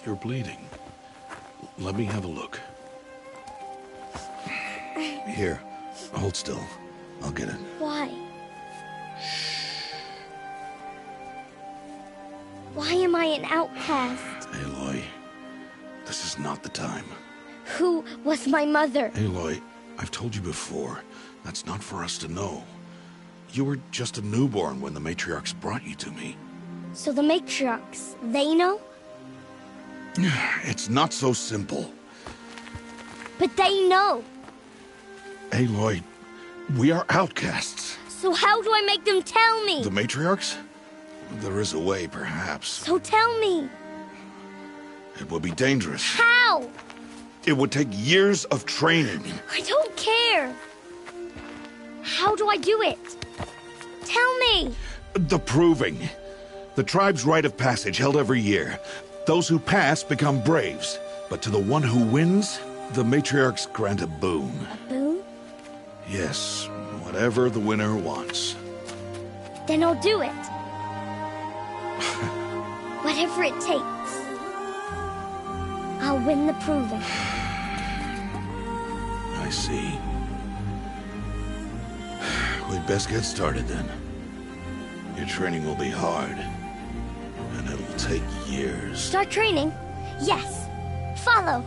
You're bleeding. Let me have a look. Here, hold still. I'll get it. Why? Why am I an outcast? Aloy, this is not the time. Who was my mother? Aloy, I've told you before, that's not for us to know. You were just a newborn when the matriarchs brought you to me. So the matriarchs, they know? It's not so simple. But they know. Aloy, we are outcasts. So how do I make them tell me? The matriarchs? There is a way, perhaps. So tell me. It would be dangerous. How? It would take years of training. I don't care. How do I do it? Tell me. The proving. The tribe's rite of passage held every year. Those who pass become braves. But to the one who wins, the matriarchs grant a boon. A boon? Yes, whatever the winner wants. Then I'll do it. Whatever it takes. I'll win the proving. I see. We'd best get started then. Your training will be hard. And it'll take years. Start training? Yes. Follow.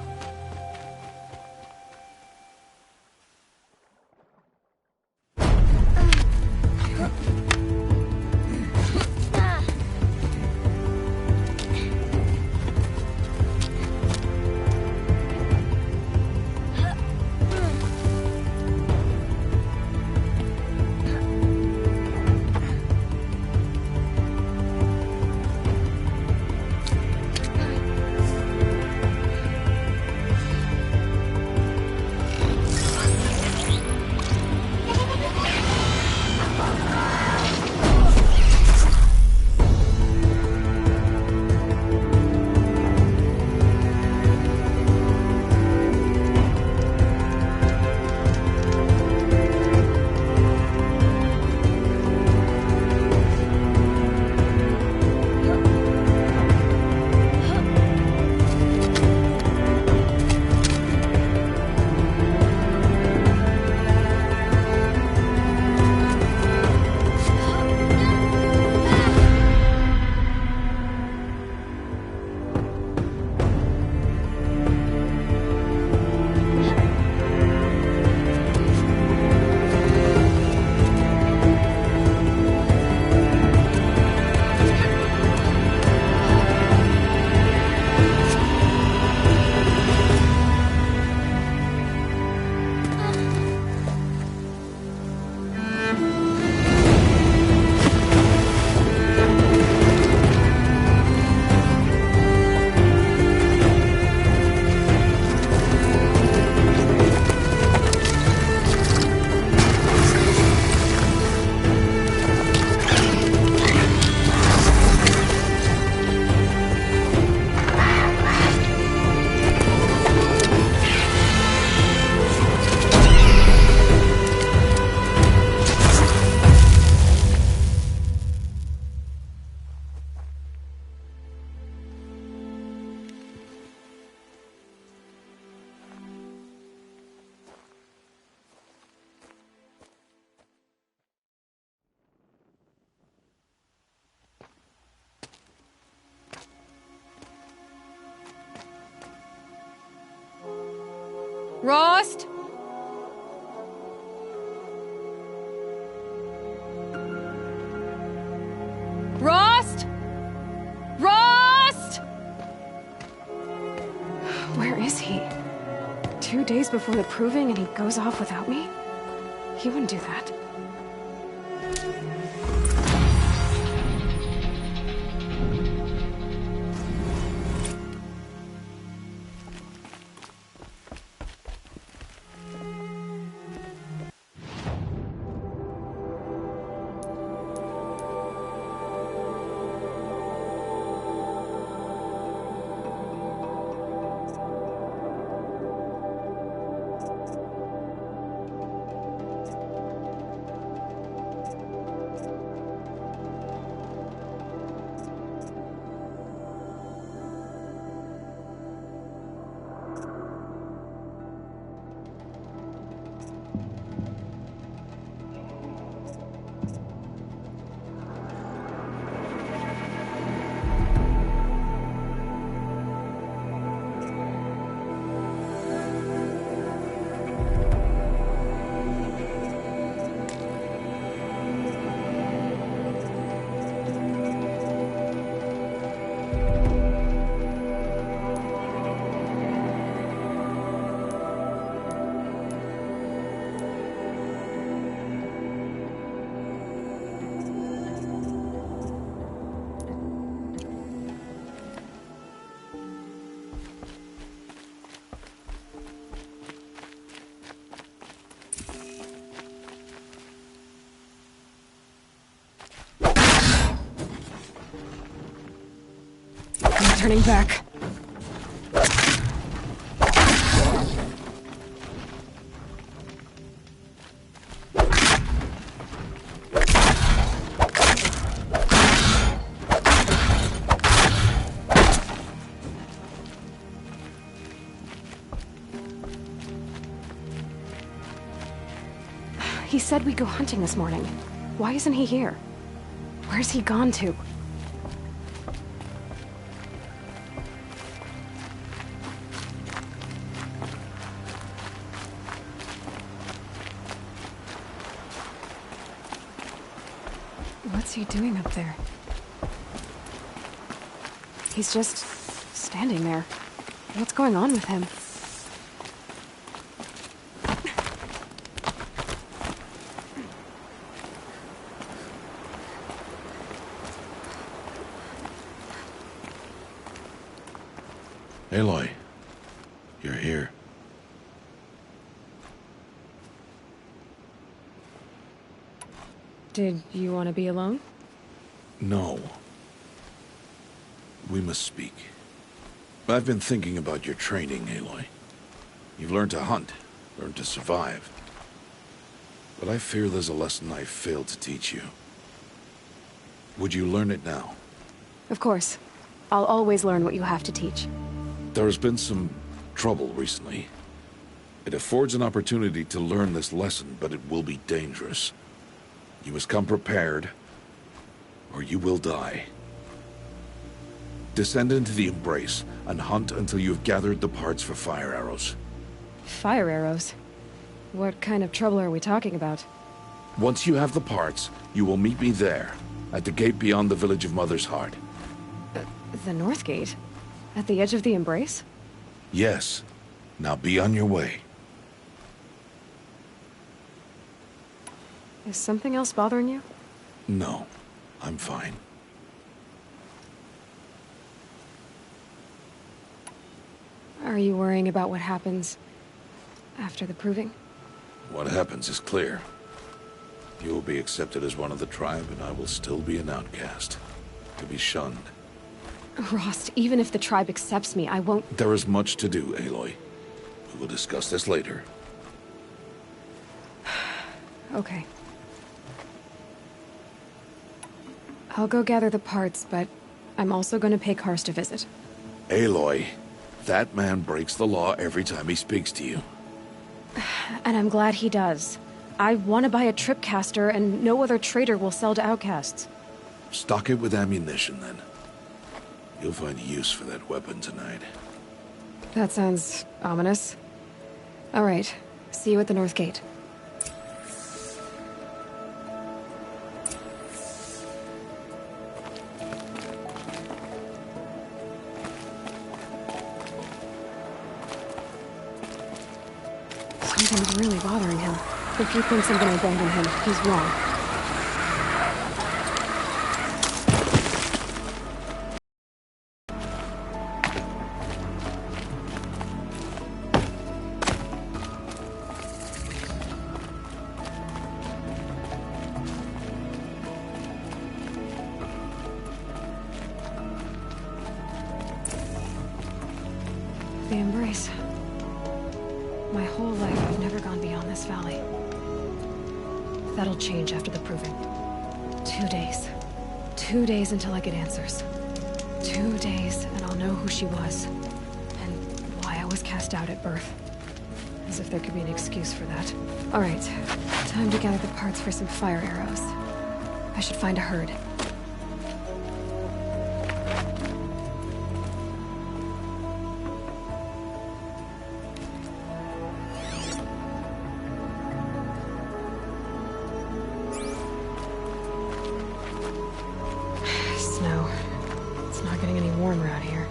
Rost? Rost? Rost? Where is he? 2 days before the proving and he goes off without me? He wouldn't do that. turning back. He said we'd go hunting this morning. Why isn't he here? Where's he gone to? What's he doing up there? He's just standing there. What's going on with him? Aloy, you're here. Did you want to be alone? No. We must speak. I've been thinking about your training, Aloy. You've learned to hunt, learned to survive. But I fear there's a lesson I failed to teach you. Would you learn it now? Of course. I'll always learn what you have to teach. There has been some trouble recently. It affords an opportunity to learn this lesson, but it will be dangerous. You must come prepared, or you will die. Descend into the Embrace, and hunt until you have gathered the parts for fire arrows. Fire arrows? What kind of trouble are we talking about? Once you have the parts, you will meet me there, at the gate beyond the village of Mother's Heart. The North Gate? At the edge of the Embrace? Yes. Now be on your way. Is something else bothering you? No, I'm fine. Are you worrying about what happens after the proving? What happens is clear. You will be accepted as one of the tribe, and I will still be an outcast, to be shunned. Rost, even if the tribe accepts me, I won't... There is much to do, Aloy. We will discuss this later. Okay. I'll go gather the parts, but I'm also going to pay Karst a visit. Aloy, that man breaks the law every time he speaks to you. And I'm glad he does. I want to buy a tripcaster, and no other trader will sell to outcasts. Stock it with ammunition, then. You'll find use for that weapon tonight. That sounds ominous. All right. See you at the North Gate. Something's really bothering him. If he thinks I'm gonna abandon him, he's wrong. The Embrace. My whole life, I've never gone beyond this valley. That'll change after the proving. 2 days. 2 days until I get answers. 2 days, and I'll know who she was. And why I was cast out at birth. As if there could be an excuse for that. Alright, time to gather the parts for some fire arrows. I should find a herd. Snow. It's not getting any warmer out here.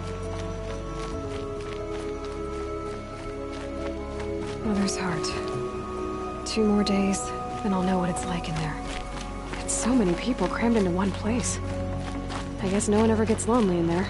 Mother's Heart. 2 more days, then I'll know what it's like in there. It's so many people crammed into one place. I guess no one ever gets lonely in there.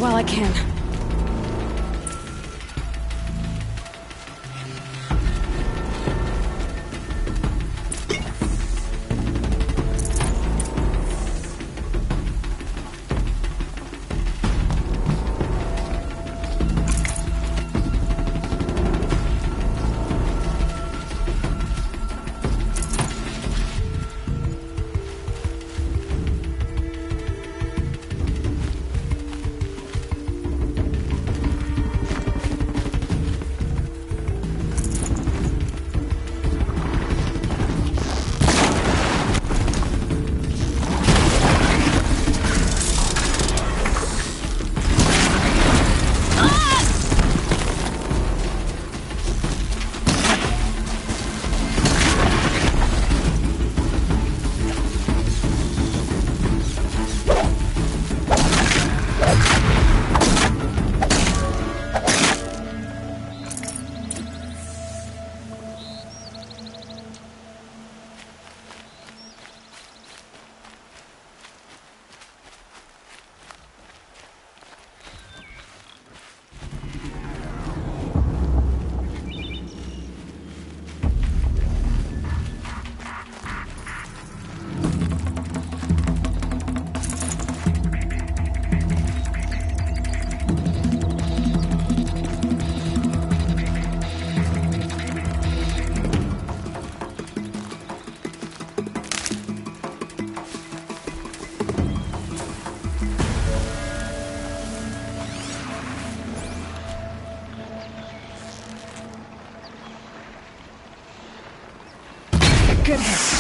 while I can. Good hit.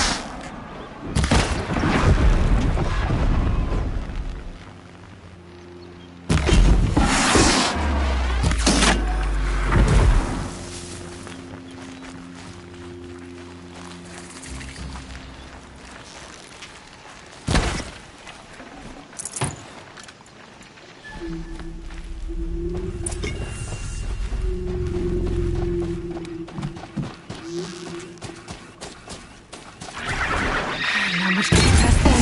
Not much to press then.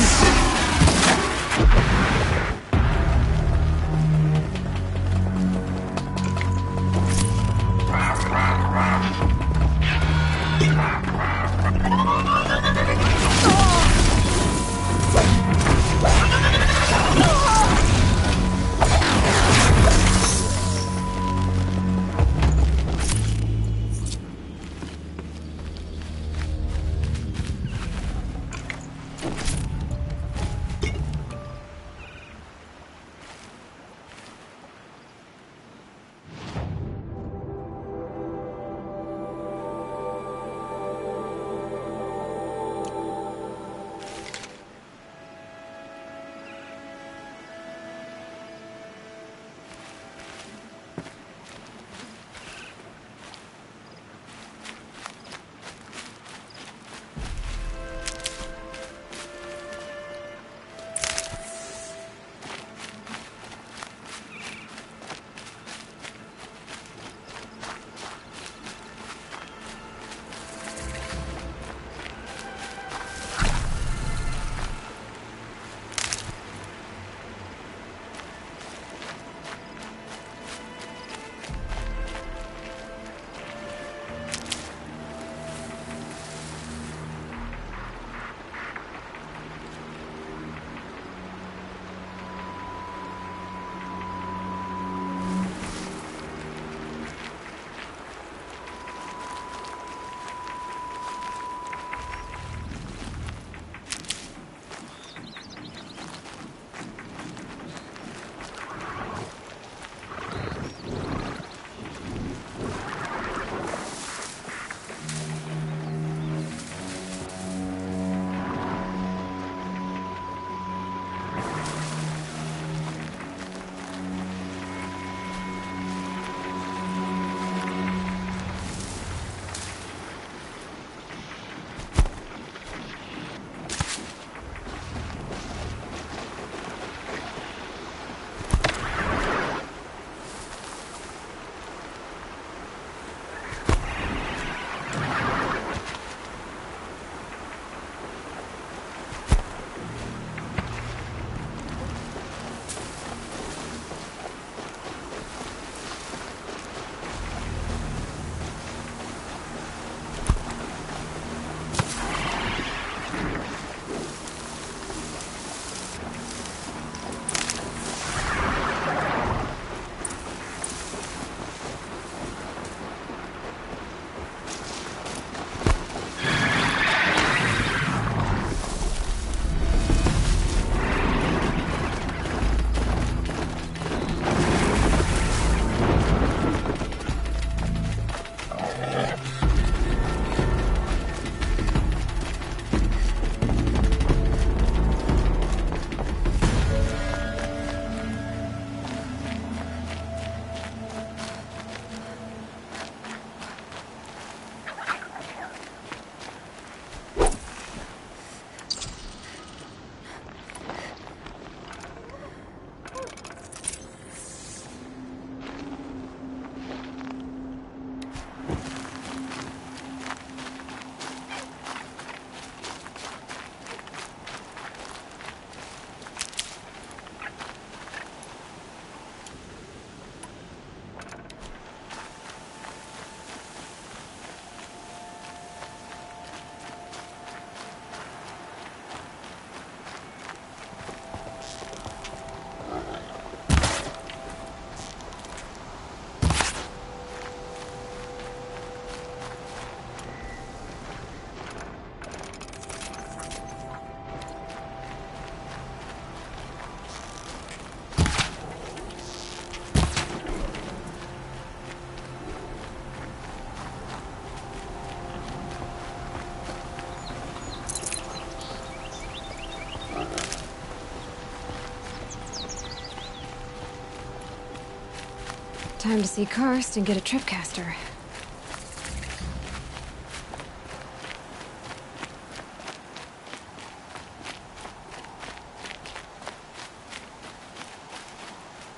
Time to see Karst and get a tripcaster.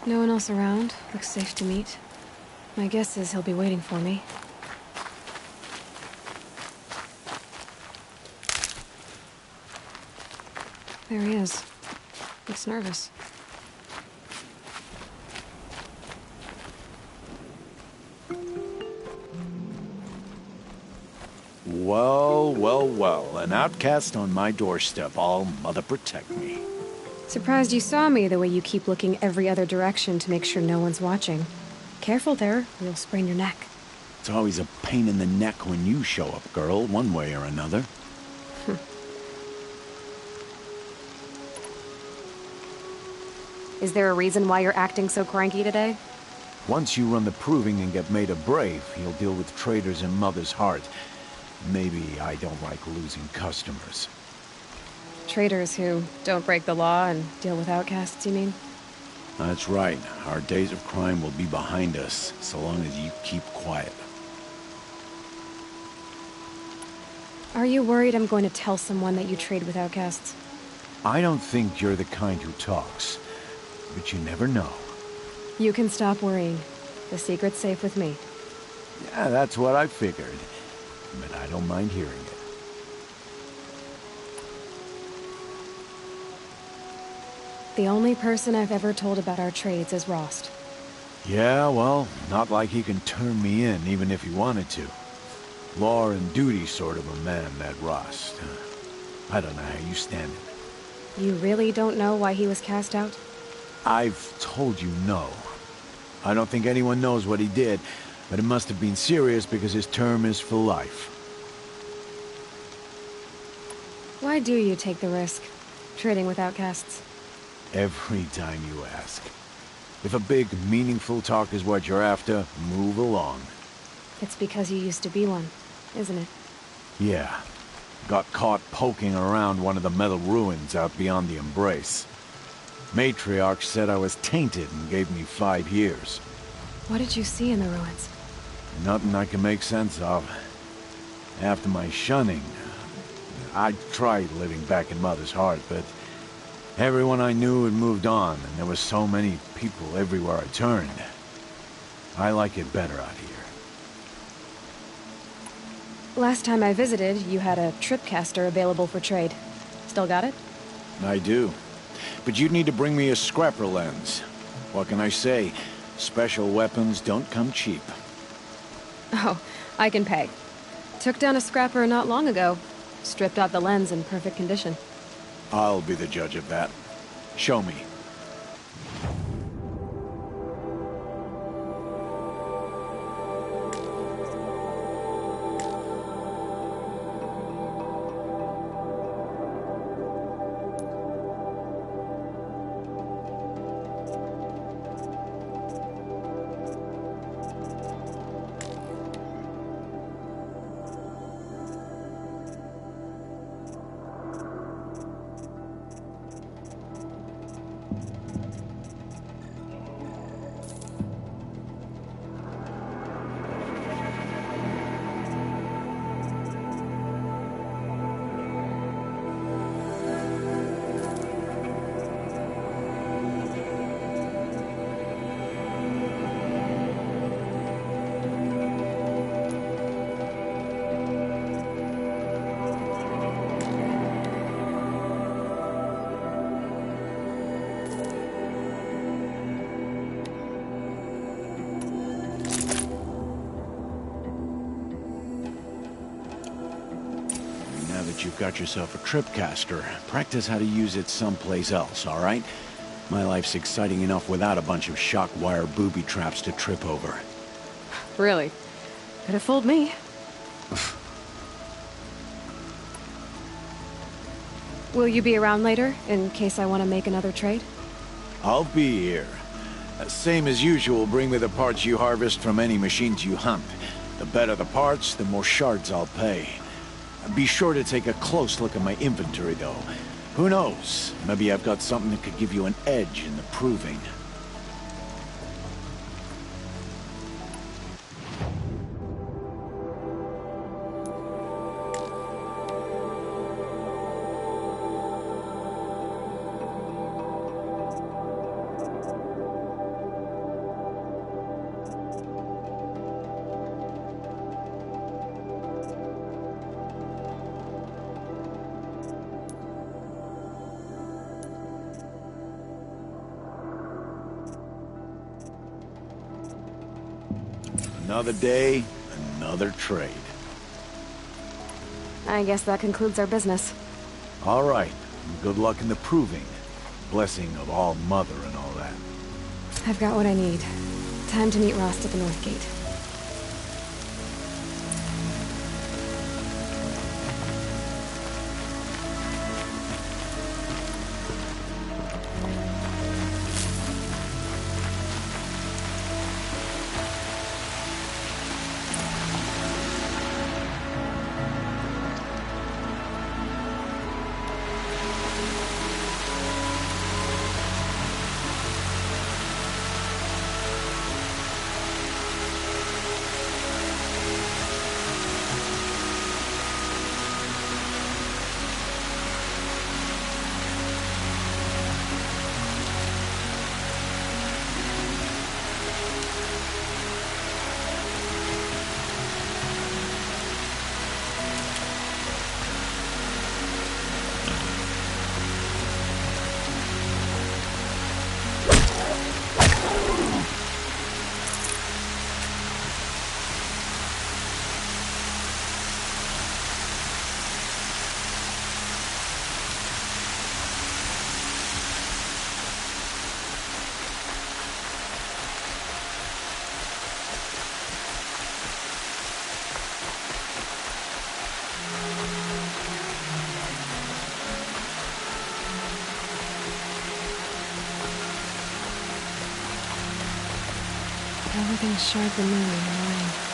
No one else around. Looks safe to meet. My guess is he'll be waiting for me. There he is. Looks nervous. Well, well, well. An outcast on my doorstep. All mother protect me. Surprised you saw me the way you keep looking every other direction to make sure no one's watching. Careful there, you'll sprain your neck. It's always a pain in the neck when you show up, girl, one way or another. Is there a reason why you're acting so cranky today? Once you run the proving and get made a brave, you'll deal with traitors in Mother's Heart. Maybe I don't like losing customers. Traitors who don't break the law and deal with outcasts, you mean? That's right. Our days of crime will be behind us, so long as you keep quiet. Are you worried I'm going to tell someone that you trade with outcasts? I don't think you're the kind who talks, but you never know. You can stop worrying. The secret's safe with me. Yeah, that's what I figured. But I don't mind hearing it. The only person I've ever told about our trades is Rost. Yeah, well, not like he can turn me in, even if he wanted to. Law and duty sort of a man, that Rost. I don't know how you stand it. You really don't know why he was cast out? I've told you no. I don't think anyone knows what he did, but it must have been serious because his term is for life. Why do you take the risk, trading with outcasts? Every time you ask. If a big, meaningful talk is what you're after, move along. It's because you used to be one, isn't it? Yeah. Got caught poking around one of the metal ruins out beyond the Embrace. Matriarch said I was tainted and gave me 5 years. What did you see in the ruins? Nothing I can make sense of. After my shunning, I tried living back in Mother's Heart, but everyone I knew had moved on, and there were so many people everywhere I turned. I like it better out here. Last time I visited, you had a tripcaster available for trade. Still got it? I do. But you'd need to bring me a scrapper lens. What can I say? Special weapons don't come cheap. Oh, I can pay. Took down a scrapper not long ago. Stripped out the lens in perfect condition. I'll be the judge of that. Show me. that you've got yourself a tripcaster, practice how to use it someplace else, all right? My life's exciting enough without a bunch of shock wire booby traps to trip over. Really? Could have fooled me. Will you be around later, in case I want to make another trade? I'll be here. Same as usual, bring me the parts you harvest from any machines you hunt. The better the parts, the more shards I'll pay. Be sure to take a close look at my inventory, though. Who knows? Maybe I've got something that could give you an edge in the proving. Another day, another trade. I guess that concludes our business. All right. Good luck in the proving. Blessing of All Mother and all that. I've got what I need. Time to meet Rost at the North Gate. Everything's sharp and new in the line.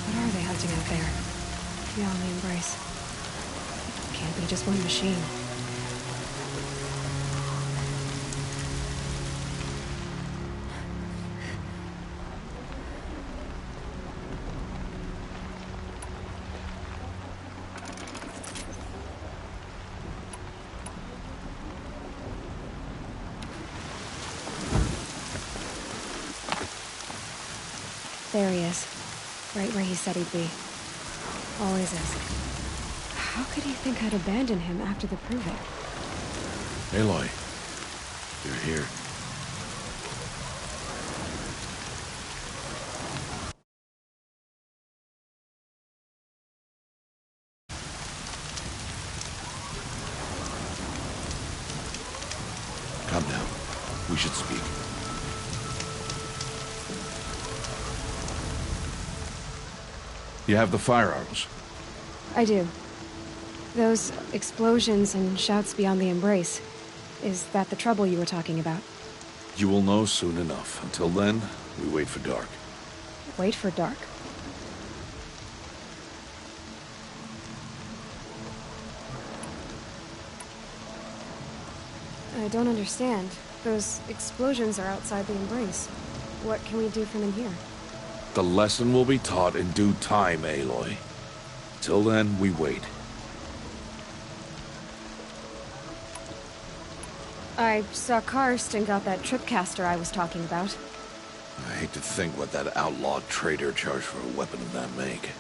What are they hunting out there? Beyond the Embrace. Can't be just one machine. There he is. Right where he said he'd be. Always is. How could he think I'd abandon him after the proving? Aloy, you're here. Come now. We should speak. You have the fire arrows. I do. Those explosions and shouts beyond the Embrace. Is that the trouble you were talking about? You will know soon enough. Until then, we wait for dark. Wait for dark. I don't understand. Those explosions are outside the Embrace. What can we do from in here? The lesson will be taught in due time, Aloy. Till then, we wait. I saw Karst and got that tripcaster I was talking about. I hate to think what that outlaw trader charged for a weapon of that make.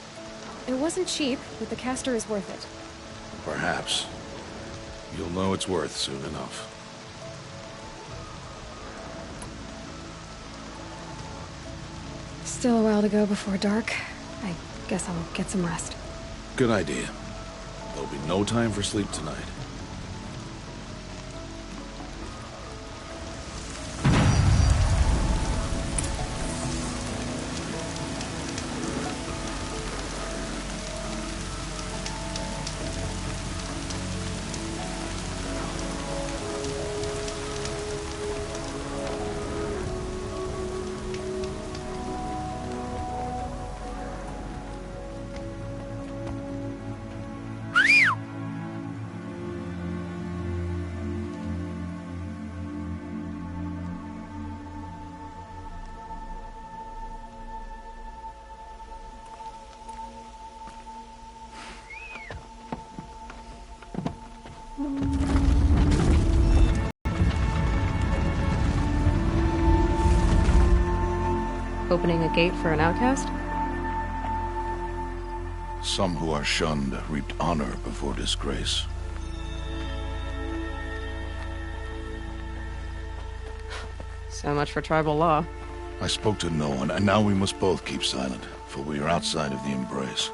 It wasn't cheap, but the caster is worth it. Perhaps. You'll know it's worth soon enough. Still a while to go before dark. I guess I'll get some rest. Good idea. There'll be no time for sleep tonight. Opening a gate for an outcast? Some who are shunned reaped honor before disgrace. So much for tribal law. I spoke to no one, and now we must both keep silent, for we are outside of the embrace.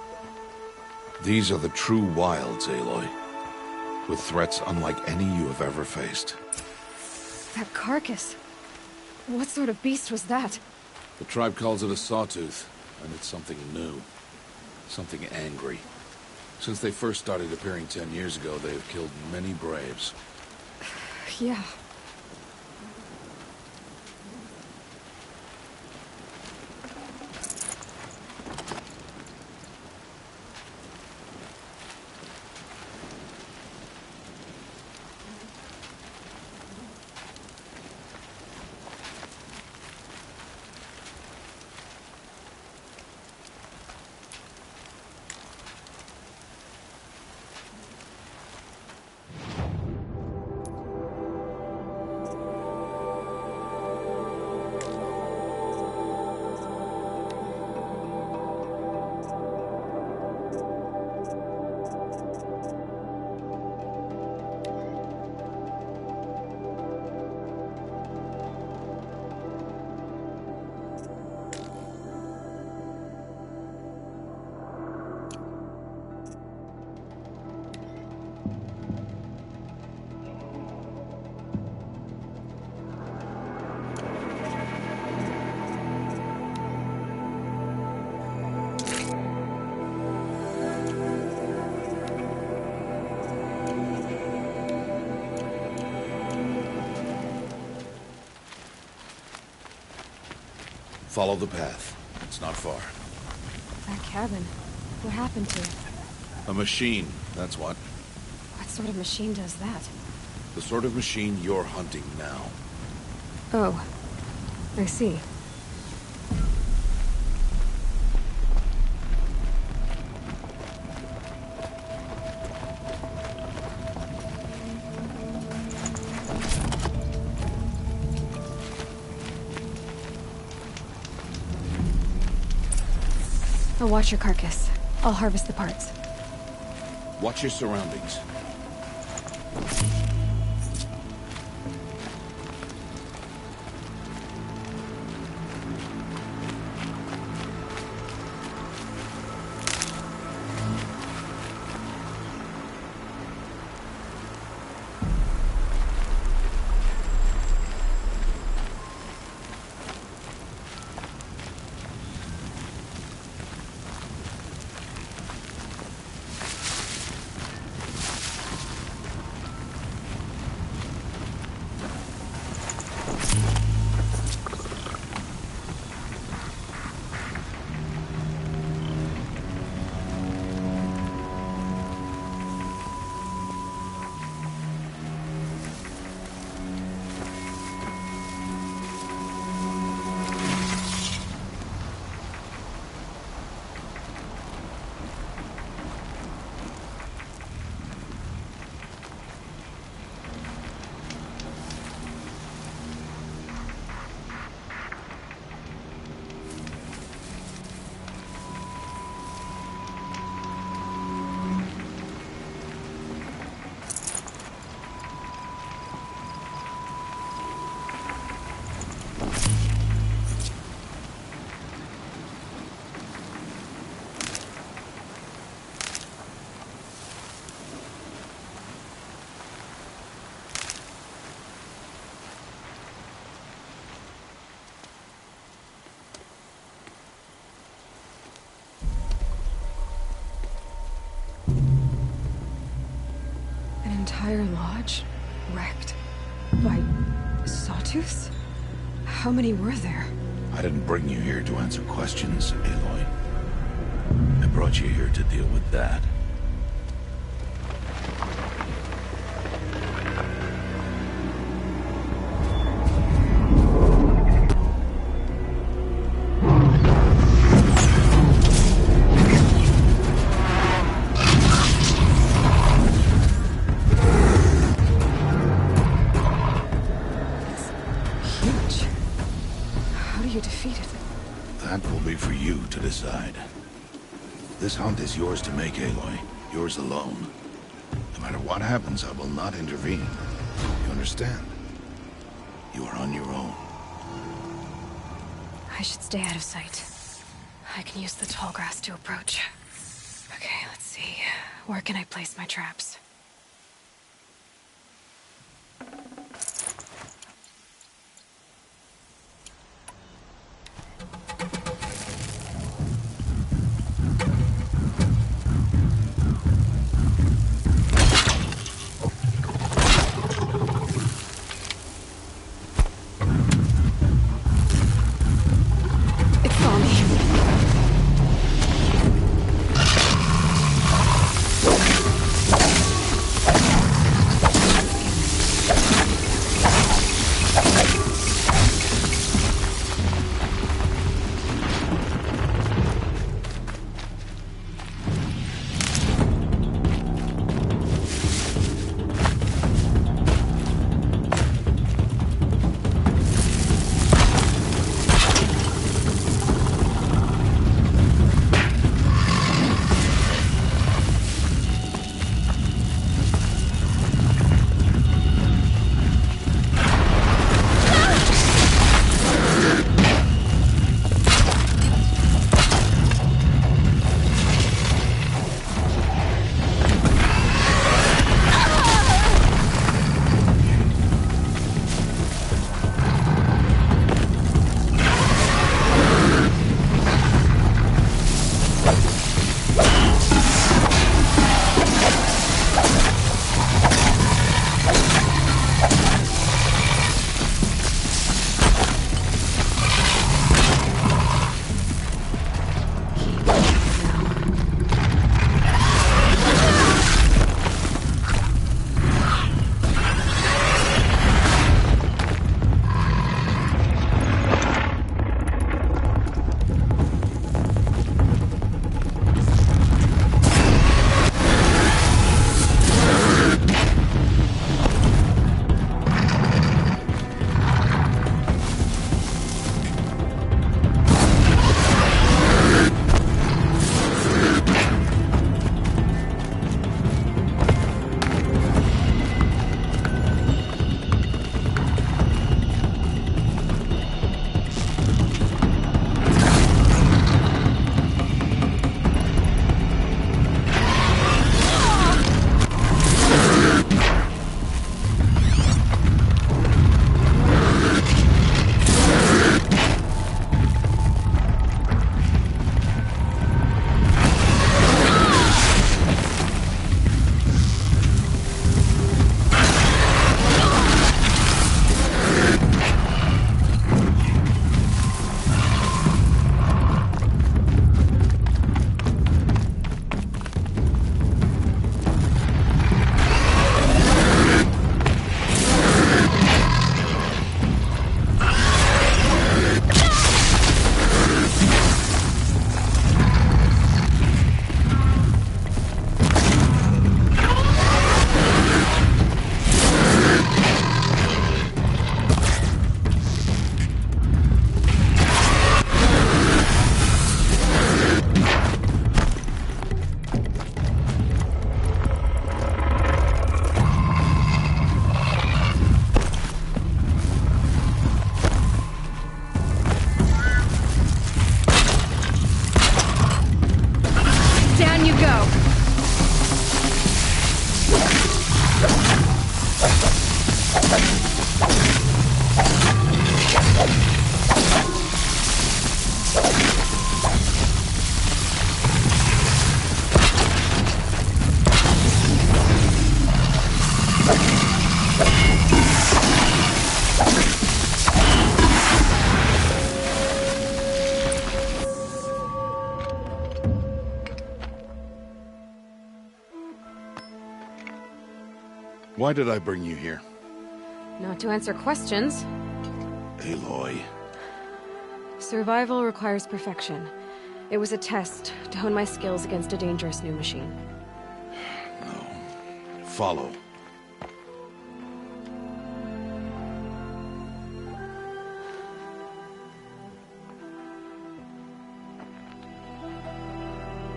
These are the true wilds, Aloy, with threats unlike any you have ever faced. That carcass. What sort of beast was that? The tribe calls it a sawtooth, and it's something new. Something angry. Since they first started appearing 10 years ago, they have killed many braves. Yeah. Follow the path. It's not far. That cabin. What happened to it? A machine, that's what. What sort of machine does that? The sort of machine you're hunting now. Oh. I see. I'll watch your carcass. I'll harvest the parts. Watch your surroundings. entire lodge wrecked by sawtooths? How many were there? I didn't bring you here to answer questions, Aloy. I brought you here to deal with that. That will be for you to decide. This hunt is yours to make, Aloy. Yours alone. No matter what happens, I will not intervene. You understand? You are on your own. I should stay out of sight. I can use the tall grass to approach. Okay, let's see. Where can I place my traps? Why did I bring you here? Not to answer questions. Aloy. Survival requires perfection. It was a test to hone my skills against a dangerous new machine. No. Follow.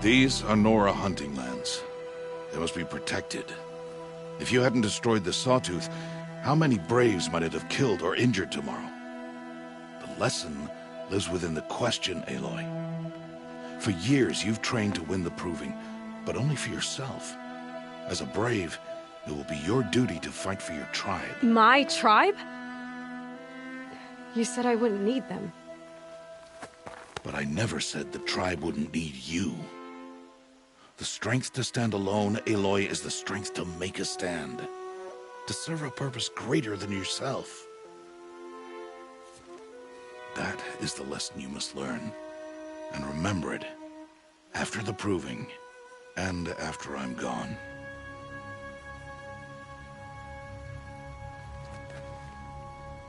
These are Nora hunting lands. They must be protected. If you hadn't destroyed the Sawtooth, how many Braves might it have killed or injured tomorrow? The lesson lives within the question, Aloy. For years, you've trained to win the Proving, but only for yourself. As a Brave, it will be your duty to fight for your tribe. My tribe? You said I wouldn't need them. But I never said the tribe wouldn't need you. The strength to stand alone, Aloy, is the strength to make a stand. To serve a purpose greater than yourself. That is the lesson you must learn. And remember it. After the Proving. And after I'm gone.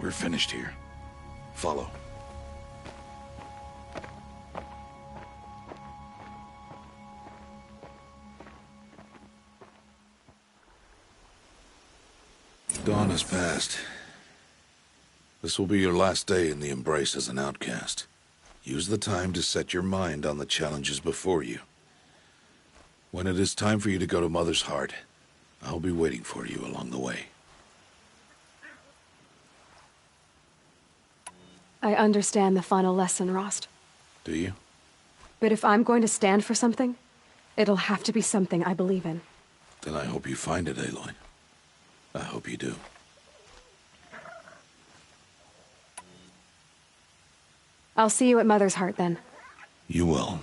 We're finished here. Follow. Dawn has passed. This will be your last day in the Embrace as an outcast. Use the time to set your mind on the challenges before you. When it is time for you to go to Mother's Heart, I'll be waiting for you along the way. I understand the final lesson, Rost. Do you? But if I'm going to stand for something, it'll have to be something I believe in. Then I hope you find it, Aloy. I hope you do. I'll see you at Mother's Heart, then. You will.